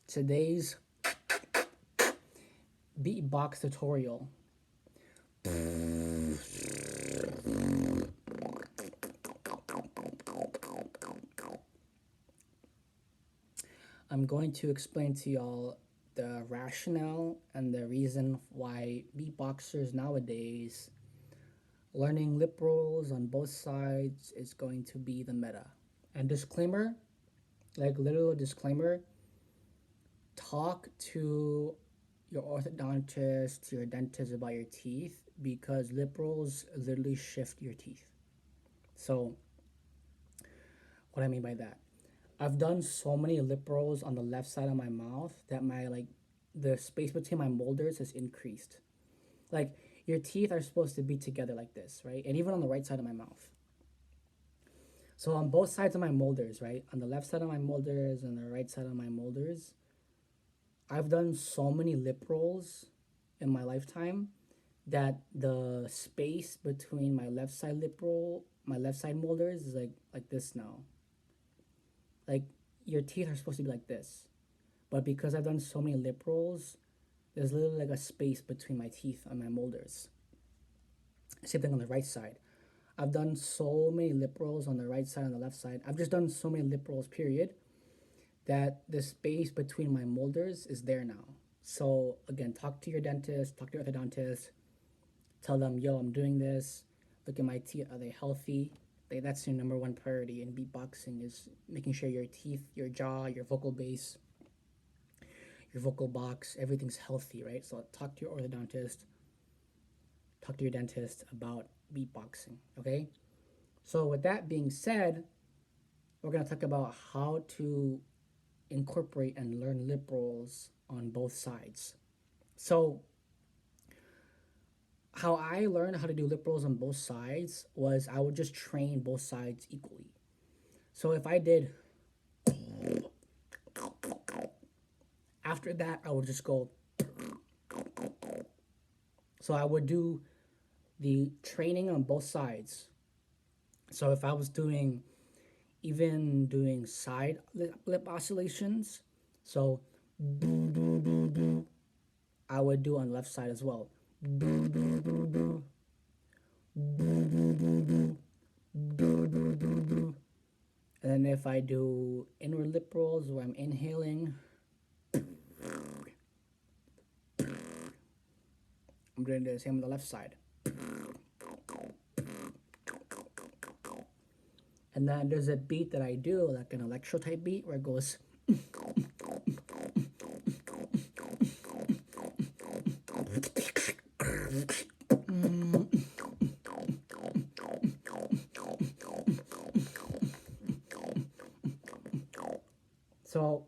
today's beatbox tutorial. I'm going to explain to y'all the rationale and the reason why beatboxers nowadays learning lip rolls on both sides is going to be the meta. And disclaimer, like literal disclaimer, talk to your orthodontist, your dentist about your teeth because lip rolls literally shift your teeth. So, what I mean by that, I've done so many lip rolls on the left side of my mouth that the space between my molars has increased. Like your teeth are supposed to be together like this, right? And even on the right side of my mouth. So on both sides of my molars, right? On the left side of my molars and the right side of my molars, I've done so many lip rolls in my lifetime that the space between my left side lip roll, my left side molars is like this now. Like your teeth are supposed to be like this. But because I've done so many lip rolls, there's literally like a space between my teeth and my molars. Same thing on the right side. I've done so many lip rolls on the right side and the left side. I've just done so many lip rolls, period, that the space between my molars is there now. So again, talk to your dentist, talk to your orthodontist, tell them, yo, I'm doing this. Look at my teeth, are they healthy? That's your number one priority in beatboxing is making sure your teeth, your jaw, your vocal base, your vocal box, everything's healthy, right? So talk to your orthodontist, talk to your dentist about beatboxing, okay? So with that being said, we're gonna talk about how to incorporate and learn lip rolls on both sides. So how I learned how to do lip rolls on both sides was I would just train both sides equally. So if I did, after that I would just go. So I would do the training on both sides. So if I was even doing side lip oscillations, so I would do on left side as well. And then if I do inward lip rolls where I'm inhaling, I'm doing the same on the left side. And then there's a beat that I do, like an electro type beat, where it goes. So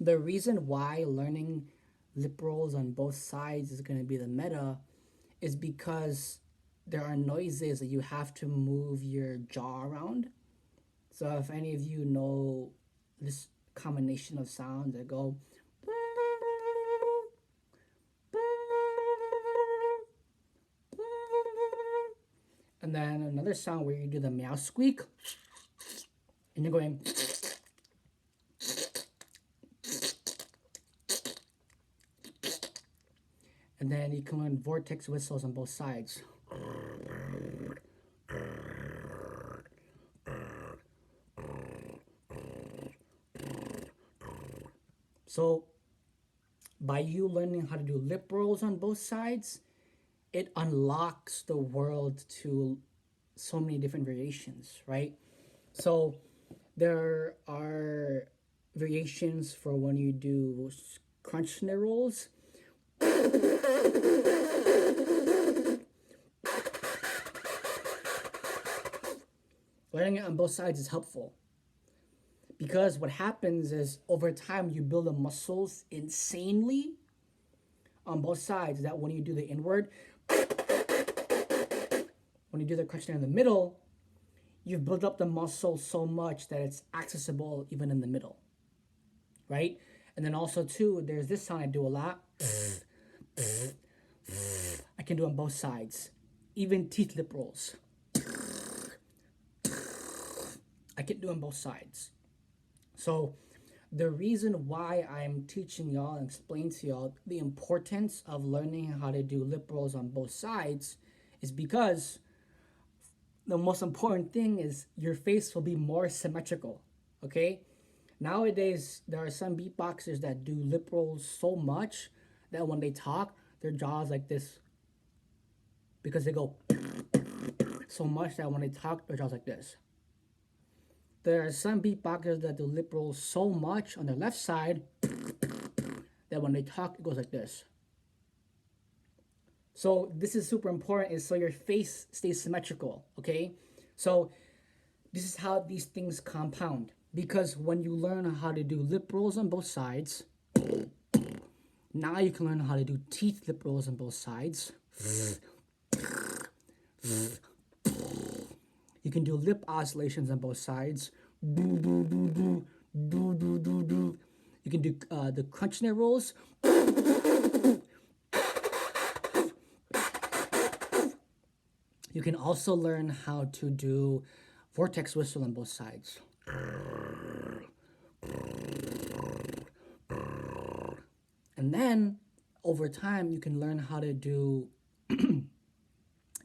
the reason why learning lip rolls on both sides is going to be the meta is because there are noises that you have to move your jaw around. So if any of you know this combination of sounds that go and then another sound where you do the meow squeak and you're going and then you can learn vortex whistles on both sides. So by you learning how to do lip rolls on both sides, it unlocks the world to so many different variations, right? So there are variations for when you do crunch snare rolls. Learning it on both sides is helpful because what happens is over time you build the muscles insanely on both sides that when you do the inward, when you do the crunch snare in the middle, you've built up the muscle so much that it's accessible even in the middle, right? And then also too, there's this sound I do a lot. I can do on both sides, even teeth lip rolls. I can do on both sides. So the reason why I'm teaching y'all and explaining to y'all the importance of learning how to do lip rolls on both sides is because the most important thing is your face will be more symmetrical. Okay? Nowadays, there are some beatboxers that do lip rolls so much that when they talk, their jaw is like this because they go so much that when they talk, their jaw's like this. There are some beatboxers that do lip rolls so much on their left side that when they talk, it goes like this. So this is super important is so your face stays symmetrical, okay? So this is how these things compound. Because when you learn how to do lip rolls on both sides, now you can learn how to do teeth lip rolls on both sides. You can do lip oscillations on both sides. You can do the crunch snare rolls. You can also learn how to do vortex whistle on both sides. And then over time, you can learn how to do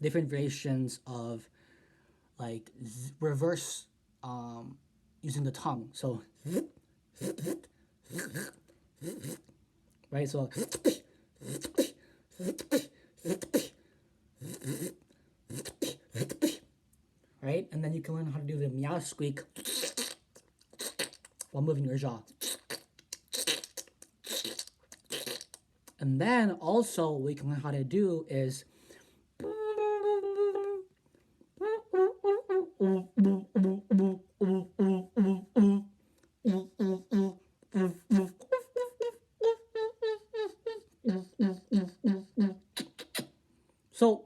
different variations of like reverse using the tongue. So, right? So, right? And then you can learn how to do the meow squeak while moving your jaw. And then also what you can learn how to do is so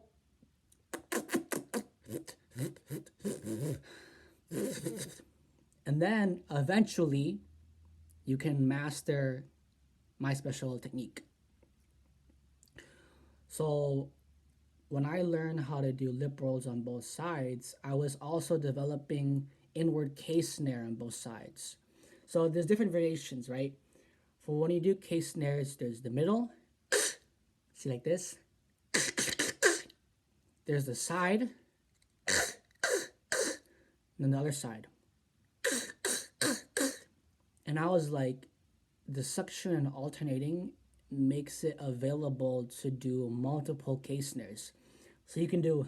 and then eventually you can master my special technique. So when I learned how to do lip rolls on both sides, I was also developing inward K snare on both sides. So there's different variations, right? For when you do K snares, there's the middle, see like this. There's the side, and then the other side. And I was like, the suction and alternating makes it available to do multiple K snares. So you can do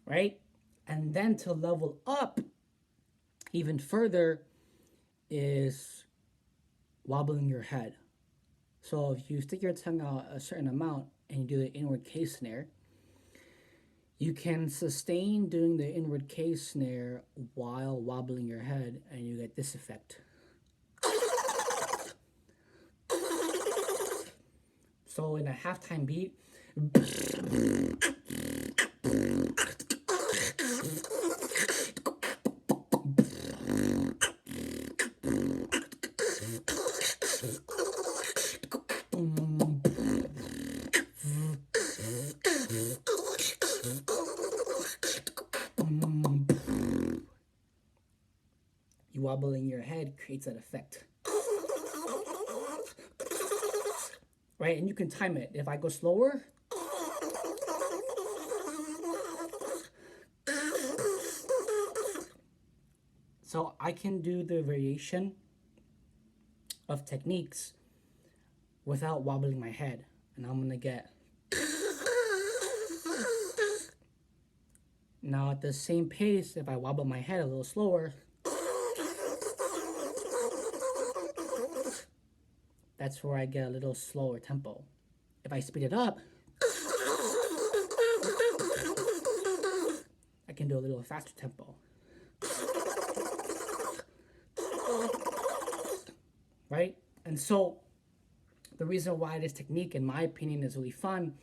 right? And then to level up even further is wobbling your head. So if you stick your tongue out a certain amount and you do the inward K snare, you can sustain doing the inward K snare while wobbling your head, and you get this effect. So in a halftime beat, you wobbling your head creates that effect. Right, and you can time it. If I go slower, so I can do the variation of techniques without wobbling my head. And I'm gonna get. Now at the same pace, if I wobble my head a little slower, that's where I get a little slower tempo. If I speed it up, I can do a little faster tempo. Right? And so the reason why this technique, in my opinion, is really fun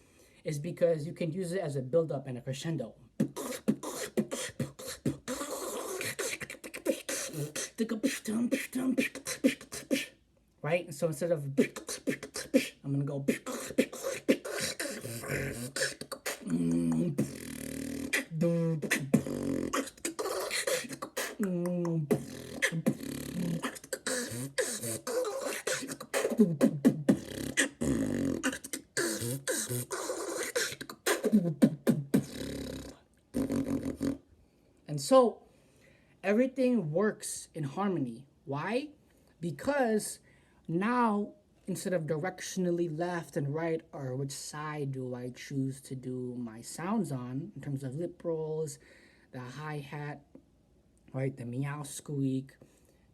is because you can use it as a build-up and a crescendo. Right? So instead of I'm gonna go And so everything works in harmony. Why? Because now, instead of directionally left and right, or which side do I choose to do my sounds on in terms of lip rolls, the hi hat, right, the meow squeak,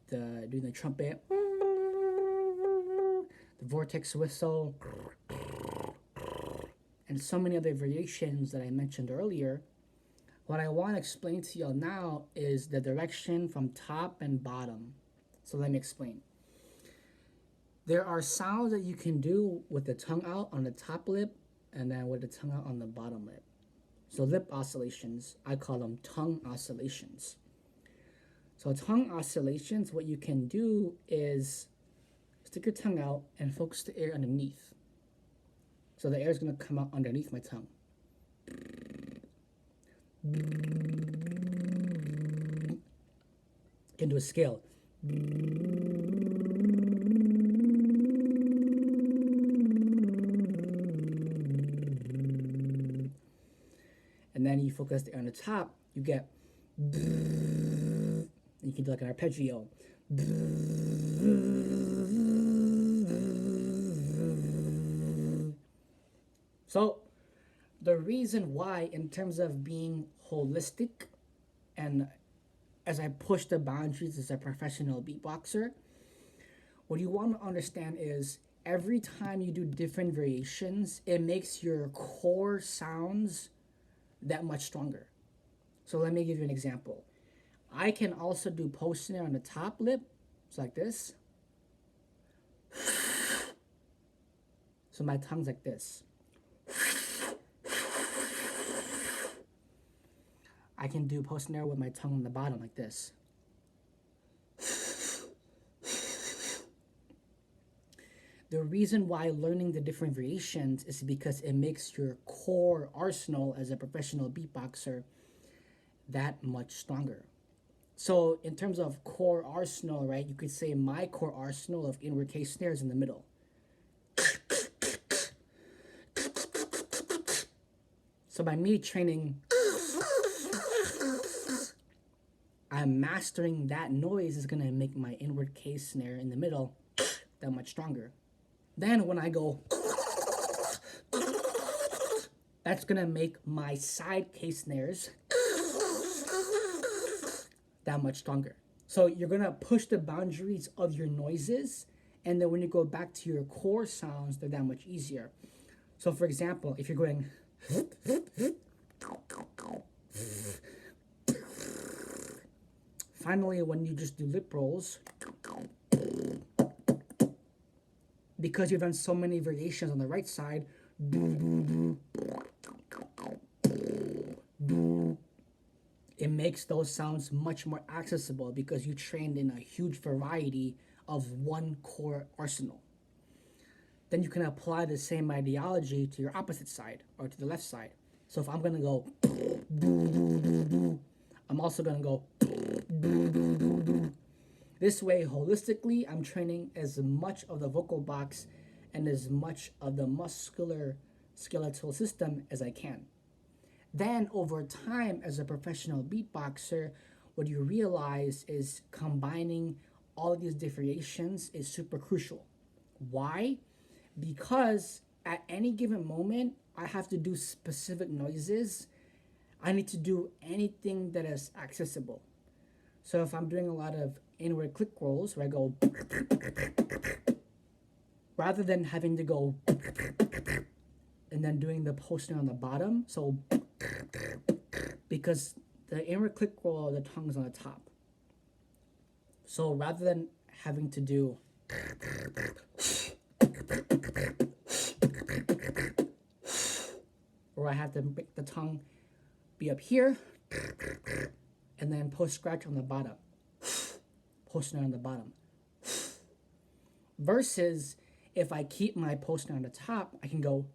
the doing the trumpet, the vortex whistle, and so many other variations that I mentioned earlier. What I want to explain to y'all now is the direction from top and bottom. So let me explain. There are sounds that you can do with the tongue out on the top lip and then with the tongue out on the bottom lip. So lip oscillations, I call them tongue oscillations. So tongue oscillations, what you can do is stick your tongue out and focus the air underneath. So the air is going to come out underneath my tongue. You can do a scale. And then you focus the air on the top, you get. You can do like an arpeggio. So the reason why, in terms of being holistic, and as I push the boundaries as a professional beatboxer, what you want to understand is every time you do different variations, it makes your core sounds that much stronger. So let me give you an example. I can also do post snare on the top lip. It's like this. So my tongue's like this. I can do post snare with my tongue on the bottom like this. The reason why learning the different variations is because it makes your core arsenal as a professional beatboxer that much stronger. So in terms of core arsenal, right, you could say my core arsenal of inward case snares in the middle. So by me training, I'm mastering that noise is gonna make my inward case snare in the middle that much stronger. Then when I go, that's gonna make my side case snares that much stronger. So you're gonna push the boundaries of your noises, and then when you go back to your core sounds, they're that much easier. So for example, if you're going, finally when you just do lip rolls, because you've done so many variations on the right side, it makes those sounds much more accessible because you trained in a huge variety of one core arsenal. Then you can apply the same ideology to your opposite side or to the left side. So if I'm gonna go, I'm also gonna go. This way, holistically, I'm training as much of the vocal box and as much of the muscular skeletal system as I can. Then over time, as a professional beatboxer, what you realize is combining all of these variations is super crucial. Why? Because at any given moment, I have to do specific noises. I need to do anything that is accessible. So if I'm doing a lot of inward click rolls where I go, rather than having to go and then doing the post snare on the bottom, so because the inward click roll, the tongue's on the top. So rather than having to do or I have to make the tongue be up here and then post scratch on the bottom, post snare on the bottom. Versus if I keep my post snare on the top, I can go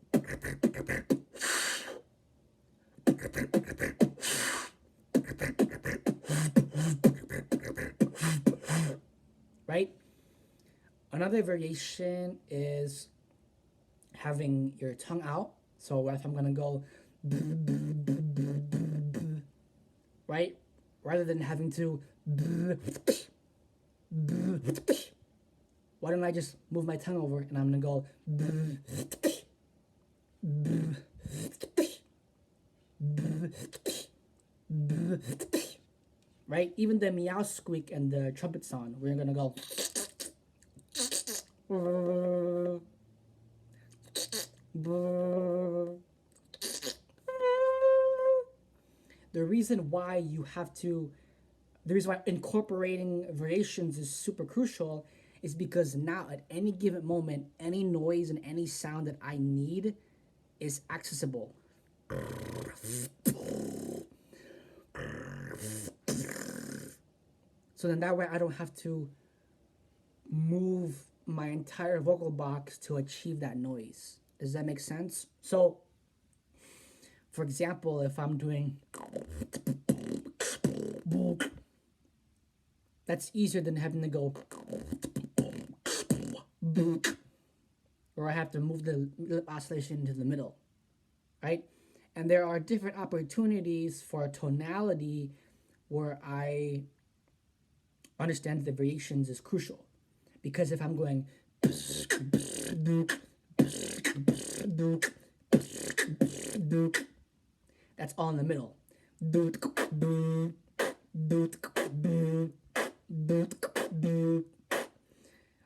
right? Another variation is having your tongue out. So if I'm gonna go, right? rather than having to. Why don't I just move my tongue over and I'm gonna go. Right? Even the meow squeak and the trumpet sound, we're gonna go. The reason why you have to, the reason why incorporating variations is super crucial is because now at any given moment, any noise and any sound that I need is accessible. So then that way I don't have to move my entire vocal box to achieve that noise. Does that make sense? So, for example, if I'm doing, that's easier than having to go, or I have to move the lip oscillation into the middle, right? And there are different opportunities for tonality where I understand the variations is crucial. Because if I'm going, that's all in the middle.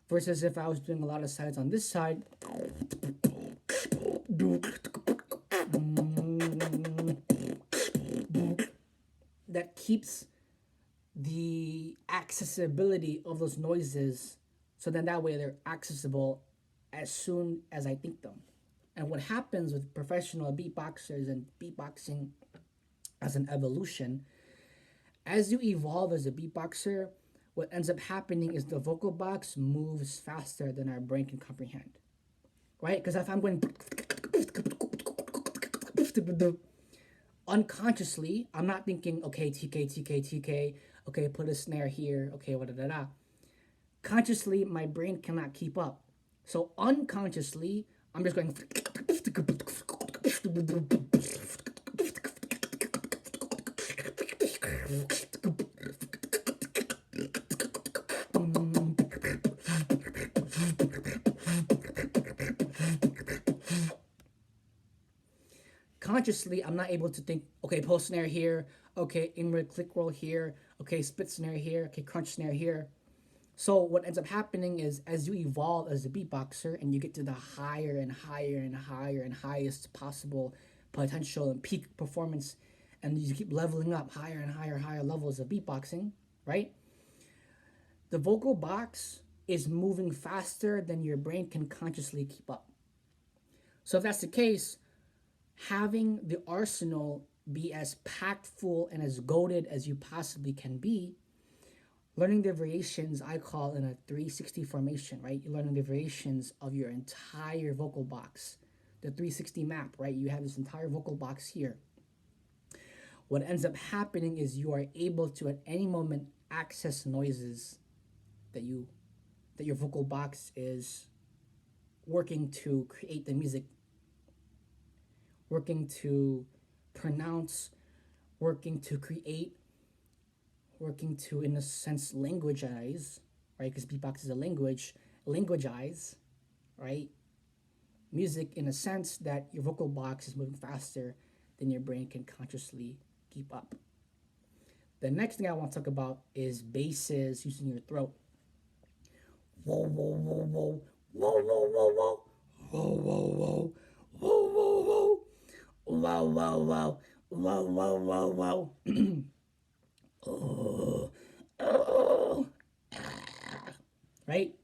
Versus if I was doing a lot of sides on this side, that keeps the accessibility of those noises, so then that way they're accessible as soon as I think them. And what happens with professional beatboxers and beatboxing as an evolution, as you evolve as a beatboxer, what ends up happening is the vocal box moves faster than our brain can comprehend. Right? Because if I'm going unconsciously, I'm not thinking, okay, TK, TK, TK, okay, put a snare here, okay, da da da. Consciously, my brain cannot keep up. So unconsciously, I'm just going. Consciously, I'm not able to think, okay, post snare here, okay, inward click roll here, okay, split snare here, okay, crunch snare here. So what ends up happening is as you evolve as a beatboxer and you get to the higher and higher and higher and highest possible potential and peak performance, and you keep leveling up higher and higher, higher levels of beatboxing, right? The vocal box is moving faster than your brain can consciously keep up. So if that's the case, having the arsenal be as packed full and as goaded as you possibly can be, learning the variations I call in a 360 formation, right? You're learning the variations of your entire vocal box, the 360 map, right? You have this entire vocal box here. What ends up happening is you are able to at any moment access noises that your vocal box is working to create the music, working to pronounce, working to create, working to, in a sense, languageize, right? Because beatbox is a language, languageize, right? Music in a sense that your vocal box is moving faster than your brain can consciously keep up. The next thing I want to talk about is basses using your throat. Whoa, whoa, whoa, whoa, whoa, whoa, whoa, whoa, whoa, whoa, whoa, whoa, whoa, whoa, whoa, whoa, whoa, whoa, whoa. Oh, right?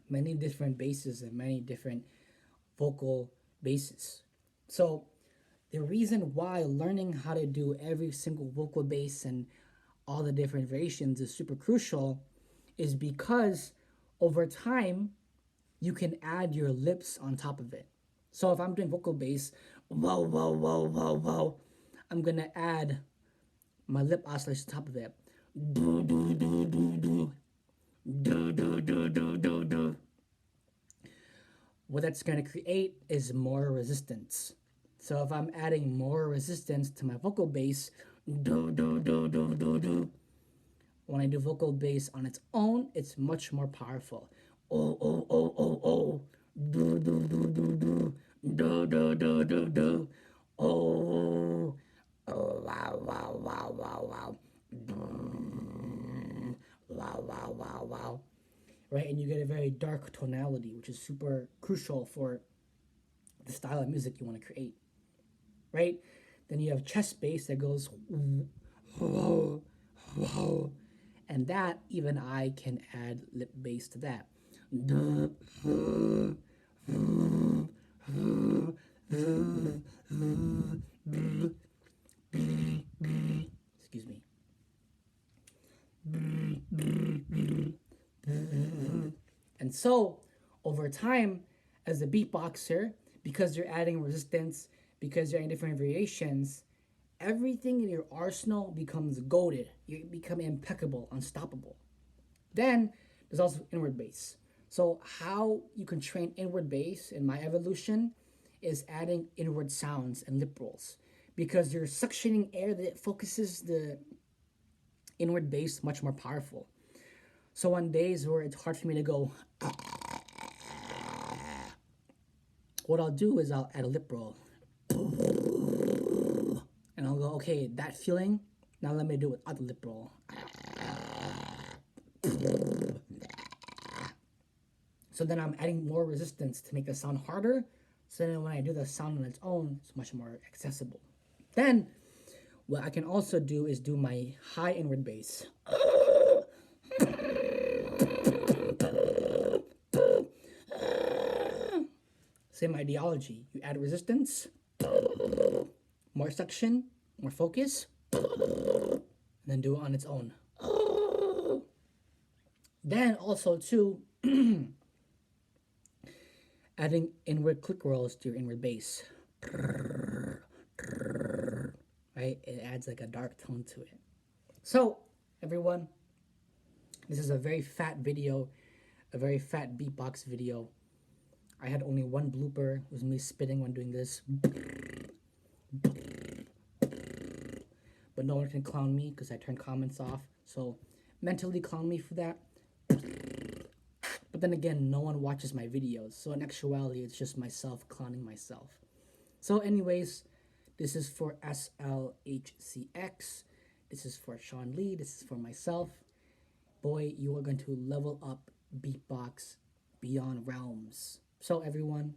Many different basses and many different vocal bases. So the reason why learning how to do every single vocal bass and all the different variations is super crucial is because over time you can add your lips on top of it. So if I'm doing vocal bass, whoa, whoa, whoa, whoa, whoa, I'm gonna add my lip oscillation on top of it. Do, do, do, do, do. Do, do, do, do, do, do. What that's going to create is more resistance. So if I'm adding more resistance to my vocal bass, do do do do do do. When I do vocal bass on its own, it's much more powerful. Oh oh oh oh oh, do do do do do, do do do do do. Oh, oh wow wow wow wow wow, wow wow wow wow. Right, and you get a very dark tonality, which is super crucial for the style of music you want to create. Right, then you have chest bass that goes whoa whoa, and that even I can add lip bass to that. Excuse me. And so, over time, as a beatboxer, because you're adding resistance, because you're adding different variations, everything in your arsenal becomes goaded. You become impeccable, unstoppable. Then there's also inward bass. So how you can train inward bass in my evolution is adding inward sounds and lip rolls, because you're suctioning air that focuses the inward bass much more powerful. So on days where it's hard for me to go, what I'll do is I'll add a lip roll, and I'll go, okay, that feeling. Now let me do it without the lip roll. So then I'm adding more resistance to make the sound harder. So then when I do the sound on its own, it's much more accessible. Then what I can also do is do my high inward bass. Same ideology. You add resistance, more suction, more focus, and then do it on its own. Then also too, adding inward click rolls to your inward bass. Right? It adds like a dark tone to it. So, everyone, this is a very fat video, a very fat beatbox video. I had only one blooper. It was me spitting when doing this. But no one can clown me because I turned comments off. So, mentally clown me for that. But then again, no one watches my videos. So, in actuality, it's just myself clowning myself. So, anyways, this is for SLHCX. This is for Sean Lee. This is for myself. Boy, you are going to level up beatbox beyond realms. So everyone,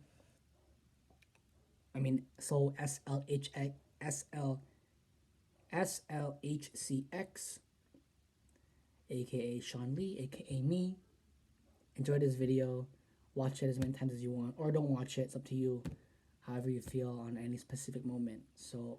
so SLHCX, aka Sean Lee, aka me. Enjoy this video. Watch it as many times as you want, or don't watch it. It's up to you. However you feel on any specific moment. So